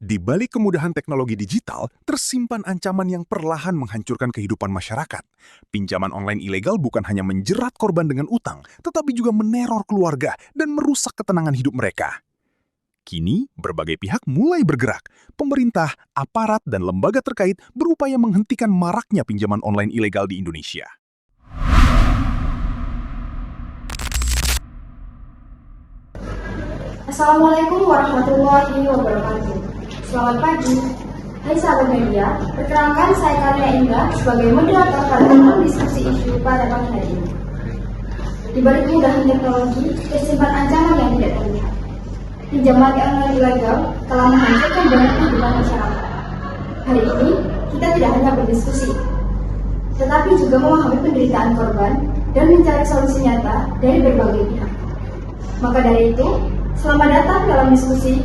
Di balik kemudahan teknologi digital, tersimpan ancaman yang perlahan menghancurkan kehidupan masyarakat. Pinjaman online ilegal bukan hanya menjerat korban dengan utang, tetapi juga meneror keluarga dan merusak ketenangan hidup mereka. Kini, berbagai pihak mulai bergerak. Pemerintah, aparat, dan lembaga terkait berupaya menghentikan maraknya pinjaman online ilegal di Indonesia. Assalamualaikum warahmatullahi wabarakatuh. Selamat pagi. Hai sahabat media, perkenalkan saya Karya Indah sebagai moderator pada forum diskusi isu pada pagi hari ini. Di balik kemudahan teknologi, tersimpan ancaman yang tidak terlihat. Pinjaman online ilegal telah menghancurkan banyak kehidupan masyarakat. Hari ini, kita tidak hanya berdiskusi, tetapi juga memahami penderitaan korban dan mencari solusi nyata dari berbagai pihak. Maka dari itu, selamat datang dalam diskusi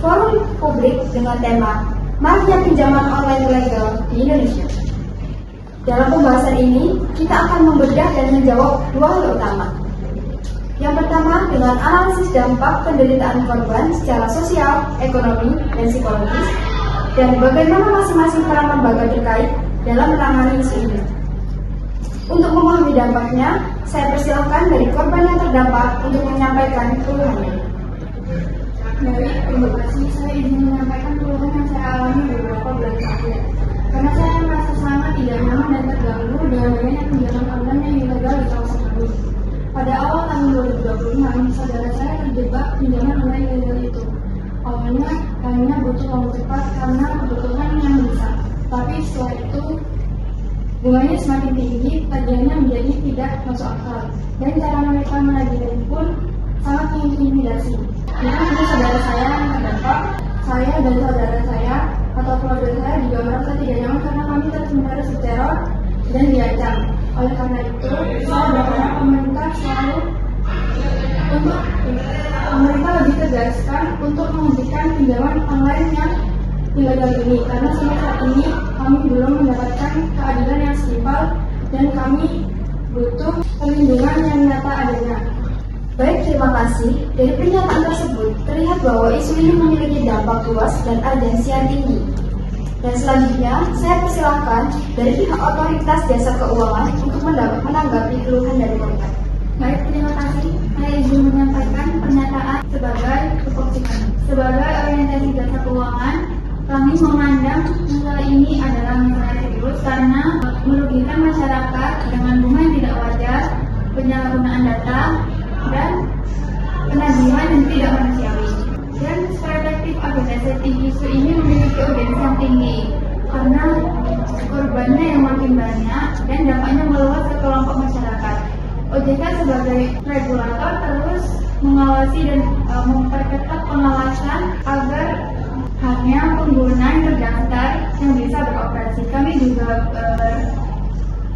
forum publik dengan tema Maraknya Pinjaman Online Ilegal di Indonesia. Dalam pembahasan ini, kita akan membedah dan menjawab dua hal utama. Yang pertama, dengan analisis dampak penderitaan korban secara sosial, ekonomi, dan psikologis, dan bagaimana masing-masing peran lembaga terkait dalam menangani isu ini. Untuk memahami dampaknya, saya persilahkan dari korban yang terdampak untuk menyampaikan keluhannya. Baik, terima kasih. Saya ingin menyampaikan keluhan yang saya alami beberapa bulan terakhir. Karena saya merasa sangat tidak nyaman dan terganggu dengan adanya pinjaman online yang ilegal di kawasan kami. Pada awal tahun 2026, saudara saya terjebak pinjaman online ilegal itu. Awalnya hanya butuh uang cepat karena kebutuhan yang besar. Tapi setelah itu, bunganya semakin tinggi, tagihannya menjadi tidak masuk akal. Dan cara mereka menagihnya pun sangat mengintimidasi. Maka saudara saya yang terdampak, saya dan saudara saya atau keluarga saya juga merasa tidak nyaman karena kami terus teror dan diancam. Oleh karena itu, saya berharap pemerintah lebih tegaskan untuk menghentikan pinjaman online yang ilegal ini, karena sampai saat ini kami belum mendapatkan keadilan yang setimpal dan kami butuh perlindungan yang nyata adanya. Baik, terima kasih. Dari pernyataan tersebut, terlihat bahwa isu ini memiliki dampak luas dan urgensi yang tinggi. Dan selanjutnya, saya persilahkan dari pihak otoritas jasa keuangan untuk menanggapi keluhan dari korban. Baik, terima kasih. Saya izin menyampaikan pernyataan sebagai tupoksi kami. Sebagai orientasi jasa keuangan, kami memandang masalah ini adalah masalah serius karena merugikan masyarakat dengan bunga yang tidak wajar, penyalahgunaan data, dan penagihan yang tidak manusiawi. Dan perspektif organisasi isu ini memiliki urgensi yang tinggi karena korbannya yang makin banyak dan dampaknya meluas ke kelompok masyarakat. OJK sebagai regulator terus mengawasi dan memperketat pengawasan agar hanya pengguna yang terdaftar yang bisa beroperasi. Kami juga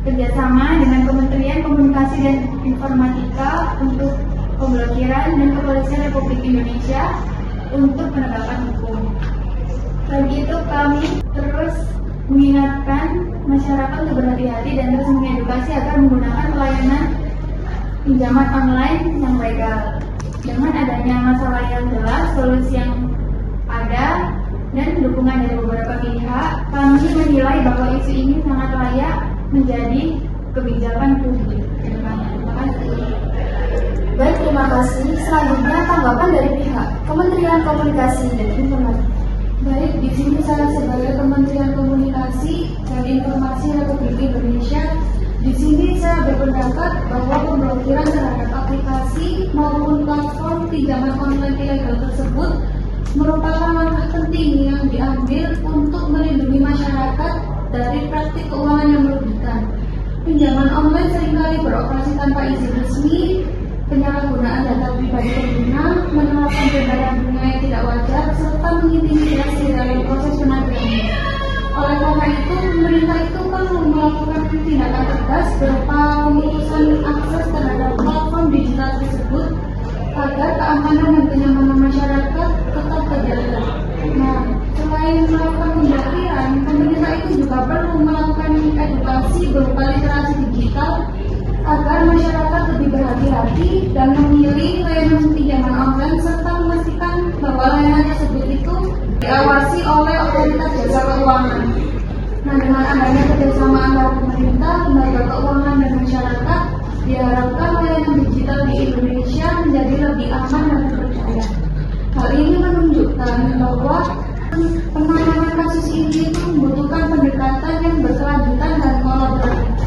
kerjasama dengan Kementerian Komunikasi dan Informatika untuk pemblokiran dan Kepolisian Republik Indonesia untuk penegakan hukum. Selain itu, kami terus mengingatkan masyarakat untuk berhati-hati dan terus mengedukasi agar menggunakan pelayanan pinjaman online yang legal. Dengan adanya masalah yang jelas, solusi yang ada, dan dukungan dari beberapa pihak, kami menilai bahwa isu ini sangat layak menjadi kebijakan publik. Terima kasih. Baik, terima kasih. Selanjutnya, tanggapan dari pihak Kementerian Komunikasi dan Informatika. Baik, di sini saya sebagai Kementerian Komunikasi dan Informasi Republik Indonesia, di sini saya berpendapat bahwa pemblokiran terhadap aplikasi maupun platform pinjaman online ilegal tersebut merupakan langkah penting yang diambil untuk melindungi masyarakat dari praktik keuangan yang merugikan. Pinjaman online seringkali beroperasi tanpa izin resmi, penyalahgunaan data pribadi pengguna, menerapkan pembayaran bunga yang tidak wajar, serta mengintimidasi dalam proses penagihan. Oleh karena itu, pemerintah itu perlu melakukan tindakan tegas berupa pemutusan akses terhadap platform digital tersebut agar keamanan dan kenyamanan masyarakat tetap terjaga. Nah, selain melakukan pemblokiran, pemerintah itu juga perlu melakukan edukasi berupa literasi digital agar masyarakat lebih berhati-hati dan memilih layanan pinjaman online serta memastikan bahwa layanan tersebut itu diawasi oleh otoritas jasa keuangan. Nah, dengan adanya kerjasama antara pemerintah, lembaga keuangan, dan masyarakat, diharapkan layanan digital di Indonesia menjadi lebih aman dan terpercaya. Hal ini menunjukkan bahwa penanganan kasus ini membutuhkan pendekatan yang berkelanjutan dan kolaboratif.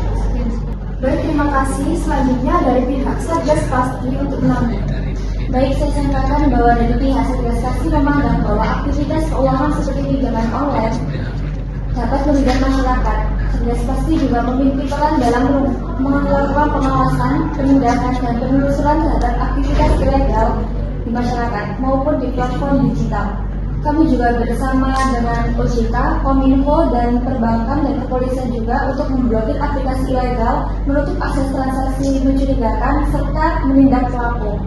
Baik, terima kasih. Selanjutnya dari pihak Satgas Pasti untuk menanggapi. Baik, saya sampaikan bahwa dari pihak Satgas Pasti memandang bahwa aktivitas keuangan seperti pinjaman online dapat merugikan masyarakat. Satgas Pasti juga memiliki peran dalam melakukan pengawasan, penindakan, dan penelusuran terhadap aktivitas ilegal di masyarakat maupun di platform digital. Kami juga bersama dengan OJK, Kominfo, dan perbankan dan kepolisian juga untuk memblokir aplikasi ilegal, menutup akses transaksi mencurigakan, serta menindak pelaku.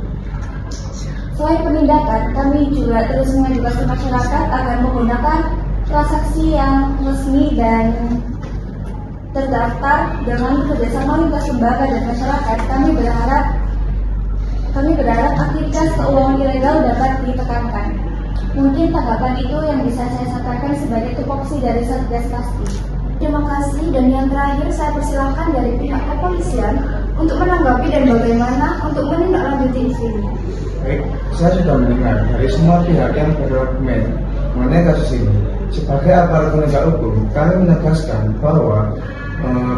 Selain penindakan, kami juga terus mengedukasi masyarakat agar menggunakan transaksi yang resmi dan terdaftar dengan kerjasama lintas lembaga dan masyarakat. Kami berharap aktivitas keuangan ilegal dapat ditekankan. Mungkin tanggapan itu yang bisa saya sampaikan sebagai tupoksi dari Satgas Pasti. Terima kasih, dan yang terakhir saya persilahkan dari pihak kepolisian untuk menanggapi dan bagaimana untuk menindaklanjuti isu ini. Baik, saya sudah mendengar dari semua pihak yang berargumen mengenai kasus ini. Sebagai aparat penegak hukum, kami menegaskan bahwa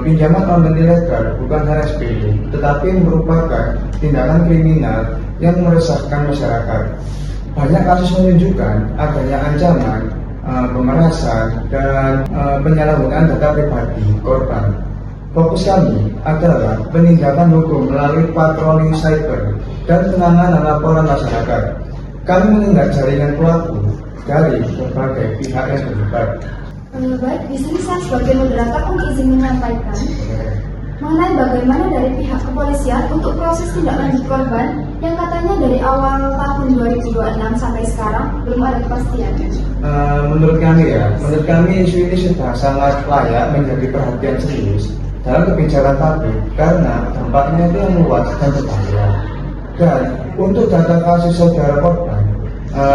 pinjaman online ilegal bukan hal sepele, tetapi merupakan tindakan kriminal yang meresahkan masyarakat. Banyak kasus menunjukkan adanya ancaman, pemerasan, dan penyalahgunaan data pribadi korban. Fokus kami adalah penindakan hukum melalui patroli cyber dan penanganan laporan masyarakat. Kami menindak jaringan pelaku dari berbagai pihak yang terlibat. Baik, di sini saya sebagai moderator pun izin menyampaikan mengenai bagaimana dari pihak kepolisian untuk proses tindak lanjut korban yang katanya dari awal tahun 2026 sampai sekarang belum ada kepastian. Menurut kami isu ini sudah sangat layak menjadi perhatian serius dalam kebijakan publik karena dampaknya itu yang luas dan berbahaya. Dan untuk data kasus saudara korban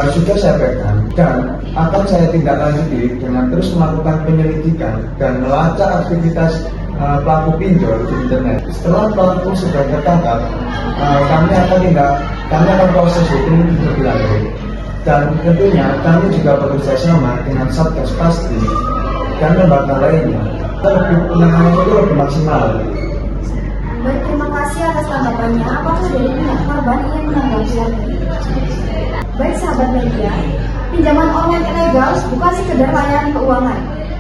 sudah saya pegang dan akan saya tindak lanjuti dengan terus melakukan penyelidikan dan melacak aktivitas pelaku pinjol di internet. Setelah pelaku sudah tertangkap, kami akan proses hukum lebih lanjut. Dan tentunya kami juga bekerja sama dengan Satgas Pasti dan lembaga lainnya. Penanganan itu lebih maksimal. Baik, terima kasih atas tanggapannya. Apakah dari pihak korban ingin menanggapi hal ini? Baik, sahabat media, pinjaman online ilegal bukan sekedar layanan keuangan.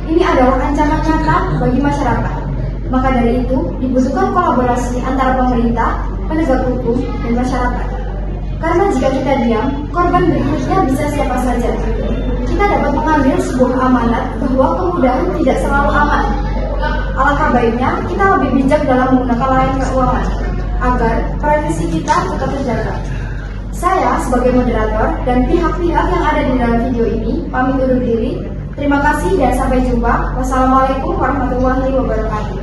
Ini adalah ancaman nyata bagi masyarakat. Maka dari itu, dibutuhkan kolaborasi antara pemerintah, penegak hukum, dan masyarakat. Karena jika kita diam, korban berikutnya bisa siapa saja. Kita dapat mengambil sebuah amanat bahwa kemudahan tidak selalu aman. Alangkah baiknya kita lebih bijak dalam menggunakan layanan keuangan agar privasi kita tetap terjaga. Saya sebagai moderator dan pihak-pihak yang ada di dalam video ini pamit undur diri. Terima kasih dan sampai jumpa. Wassalamualaikum warahmatullahi wabarakatuh.